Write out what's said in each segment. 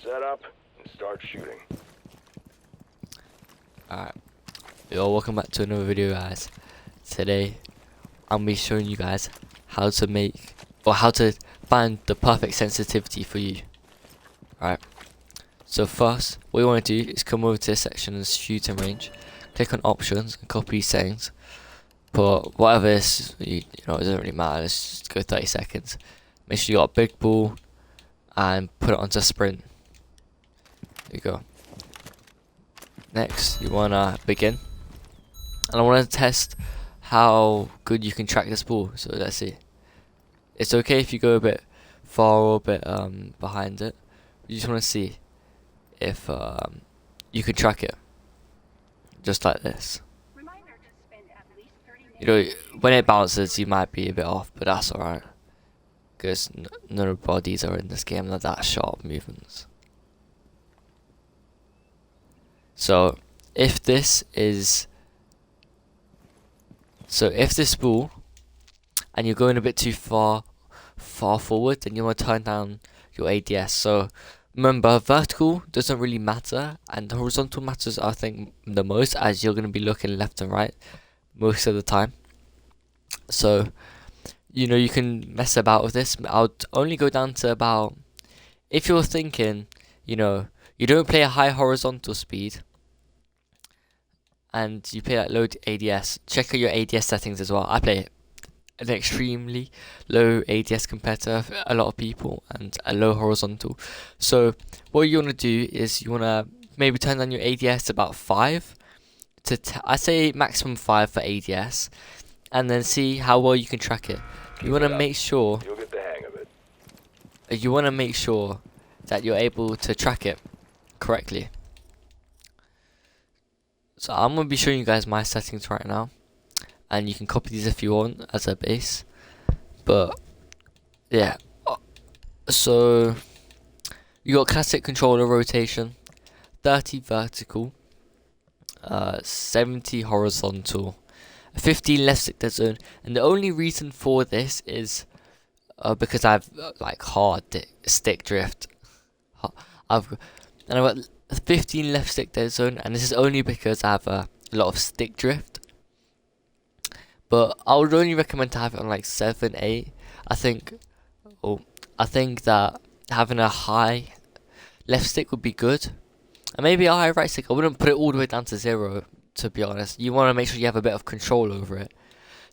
Set up and start shooting. Alright, yo, welcome back to another video, guys. Today I'm gonna be showing you guys how to make, or how to find the perfect sensitivity for you. Alright, so first what you want to do is come over to this section and shooting range, click on options and copy these settings. Put whatever this, you know, it doesn't really matter, let's just go 30 seconds. Make sure you got a big ball and put it onto sprint. There you go. Next, you wanna begin, and I wanna test how good you can track this ball. So let's see. It's okay if you go a bit far or a bit behind it. You just wanna see if you can track it, just like this. You know, when it bounces, you might be a bit off, but that's alright, because none of the bodies are in this game that that sharp movements. So if this ball and you're going a bit too far forward, then you want to turn down your ADS. So remember, vertical doesn't really matter, and horizontal matters, I think, the most, as you're going to be looking left and right most of the time. So you know, you can mess about with this. I'll only go down to about, if you're thinking, you know, you don't play a high horizontal speed and you play at low ADS, check out your ADS settings as well. I play an extremely low ADS compared to a lot of people, and a low horizontal. So what you want to do is you want to maybe turn down your ADS to about 5 to I say maximum 5 for ADS, and then see how well you can track it. You want to make sure You'll get the hang of it. You want to make sure that you're able to track it correctly. So I'm going to be showing you guys my settings right now, and you can copy these if you want as a base. But yeah, so you got classic controller rotation, 30 vertical, 70 horizontal, 15 left stick dead zone, and the only reason for this is because I've like hard stick drift. I've got 15 left stick dead zone, and this is only because I have a lot of stick drift. But I would only recommend to have it on like 7, 8. I think that having a high left stick would be good, and maybe a high right stick. I wouldn't put it all the way down to 0. To be honest, you want to make sure you have a bit of control over it.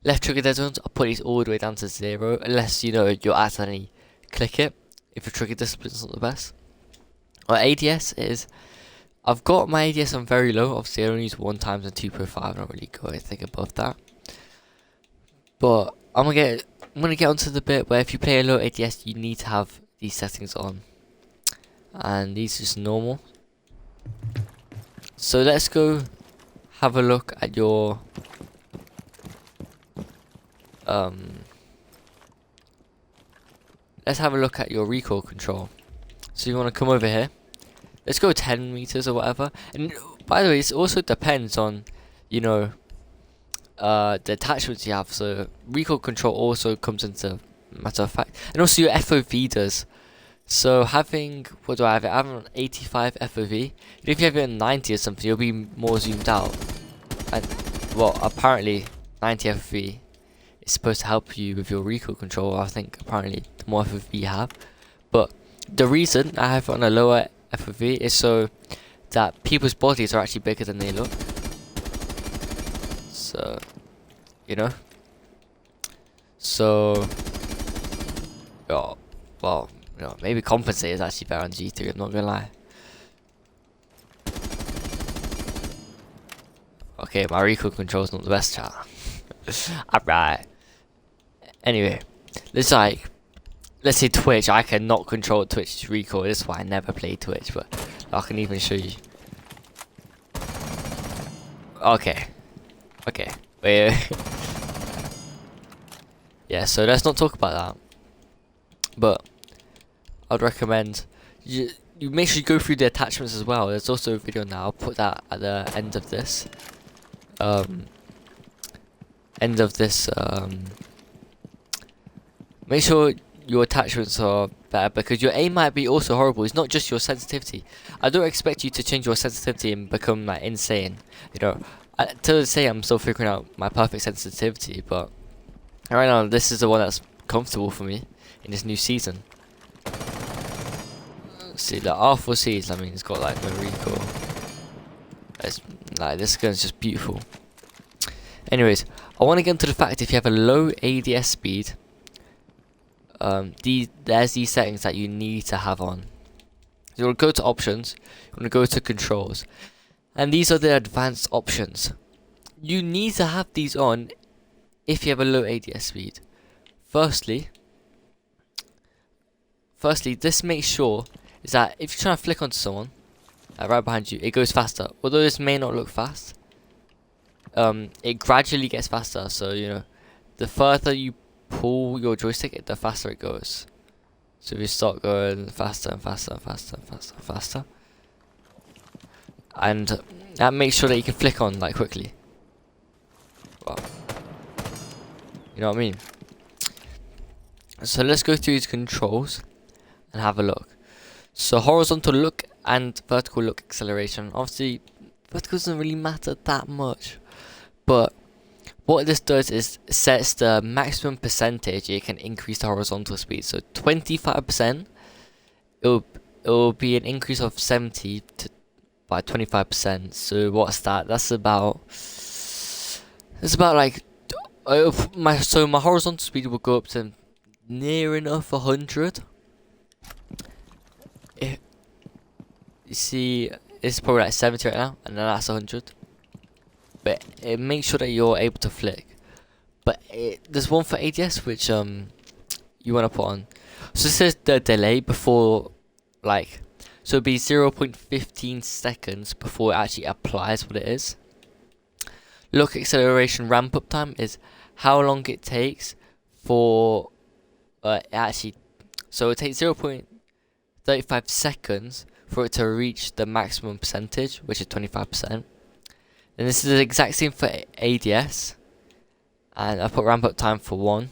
Left trigger dead zones, I'll put these all the way down to 0, unless you know you'll accidentally click it if your trigger discipline is not the best. Or ADS is, I've got my ADS on very low. Obviously I only use 1 times and 2.5. I don't really go anything above that. But I'm gonna get onto the bit where if you play a low ADS, you need to have these settings on, and these are just normal. So let's go have a look at your let's have a look at your recoil control. So you want to come over here. Let's go 10 meters or whatever. And by the way, it also depends on, you know, the attachments you have. So recoil control also comes into matter of fact, and also your FOV does. So having, what do I have? I have an 85 FOV. If you have it at 90 or something, you'll be more zoomed out. And well, apparently 90 FOV is supposed to help you with your recoil control. I think apparently the more FOV you have. But the reason I have it on a lower FOV is so that people's bodies are actually bigger than they look. So, you know. So, oh, well, you know, maybe compensate is actually better on G3. I'm not gonna lie. Okay, my recoil control's not the best, chat. Alright. Anyway, let's say Twitch. I cannot control Twitch's recoil. This is why I never play Twitch, but I can even show you. Okay. Okay. Wait. Yeah, so let's not talk about that. But I'd recommend you make sure you go through the attachments as well. There's also a video now. I'll put that at the end of this. Make sure your attachments are better, because your aim might be also horrible. It's not just your sensitivity. I don't expect you to change your sensitivity and become like insane. You know, to this day I'm still figuring out my perfect sensitivity, but right now this is the one that's comfortable for me in this new season. See, the R4Cs, I mean, it's got like no recoil. It's like, this gun's just beautiful. Anyways, I want to get into the fact, if you have a low ADS speed, there's these settings that you need to have on. So you want to go to options, you want to go to controls, and these are the advanced options. You need to have these on if you have a low ADS speed. Firstly, this makes sure is that if you're trying to flick onto someone right behind you, it goes faster. Although this may not look fast, it gradually gets faster. So you know, the further you pull your joystick, the faster it goes. So if you start going faster and faster and faster and faster and faster, and that makes sure that you can flick on like quickly. Wow. You know what I mean? So let's go through these controls and have a look. So horizontal look and vertical look acceleration. Obviously, vertical doesn't really matter that much, but what this does is sets the maximum percentage it can increase the horizontal speed. So 25%, it'll be an increase of 70 by 25%. So what's that? That's about like my horizontal speed will go up to near enough 100. You see, it's probably like 70 right now, and then that's 100. But it makes sure that you're able to flick. But there's one for ADS which you want to put on. So this is the delay before, like, so it'll be 0.15 seconds before it actually applies what it is. Look acceleration ramp up time is how long it takes for actually. So it takes 0.35 seconds for it to reach the maximum percentage, which is 25%. And this is the exact same for ADS. And I put ramp up time for 1.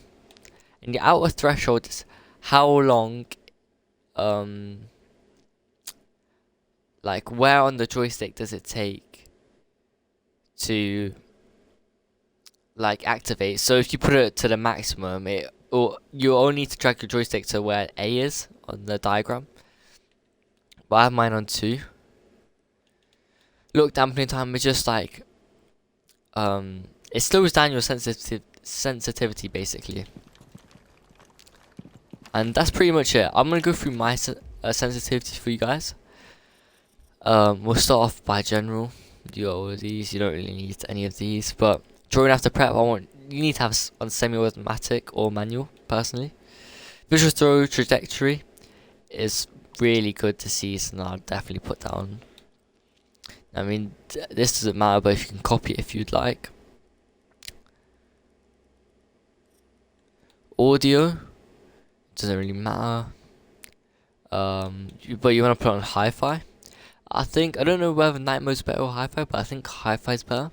And the outer threshold is how long, like where on the joystick does it take to like activate. So if you put it to the maximum, you only need to drag your joystick to where A is on the diagram. But I have mine on 2. Look dampening time is just like it slows down your sensitivity basically. And that's pretty much it. I'm gonna go through my sensitivity for you guys. We'll start off by general. You got all of these. You don't really need any of these, but during after prep, you need to have on semi-automatic or manual. Personally, visual throw trajectory is really good to see, so I'll definitely put that on. I mean, this doesn't matter, but if you can copy it if you'd like. Audio doesn't really matter. But you want to put it on hi-fi. I don't know whether night mode's better or hi-fi, but I think hi-fi's better.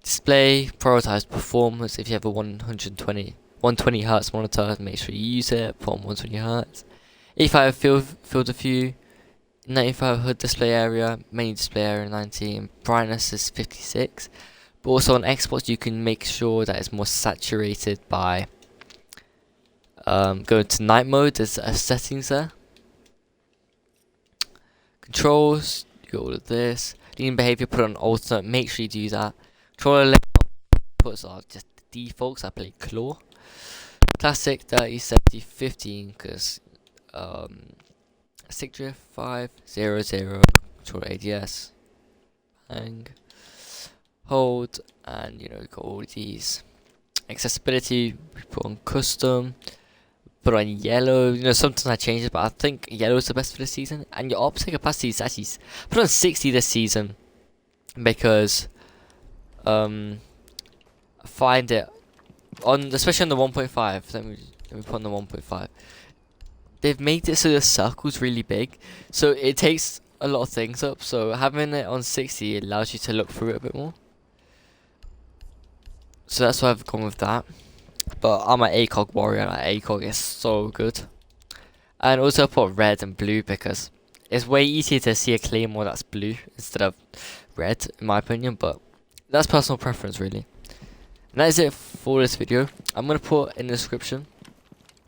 Display, prioritize performance. If you have a 120 Hz monitor, make sure you use it. Put on 120 Hz. 85 field of view, 95 HUD display area, main display area 90, and brightness is 56. But also on Xbox, you can make sure that it's more saturated by going to night mode. There's settings there. Controls, you got all of this. Lean behavior, put on alternate. Make sure you do that. Controller puts are just the defaults. I play claw. Classic 30, 70, 15 because stick drift 5, 0, 0. Controller ADS. Bang. Hold, and you know, you got all these. Accessibility, we put on custom. Put on yellow. You know, sometimes I change it, but I think yellow is the best for this season. And your optic capacity is actually put on 60 this season because I find it on, especially on the 1.5. Let me put on the 1.5. They've made it so the circle's really big, so it takes a lot of things up. So having it on 60 allows you to look through it a bit more. So that's why I've gone with that. But I'm an ACOG warrior. Like ACOG is so good. And also I put red and blue because it's way easier to see a claymore that's blue instead of red, in my opinion. But that's personal preference, really. And that is it for this video. I'm gonna put in the description,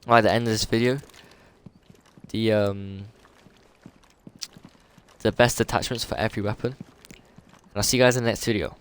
or at the end of this video, the best attachments for every weapon. And I'll see you guys in the next video.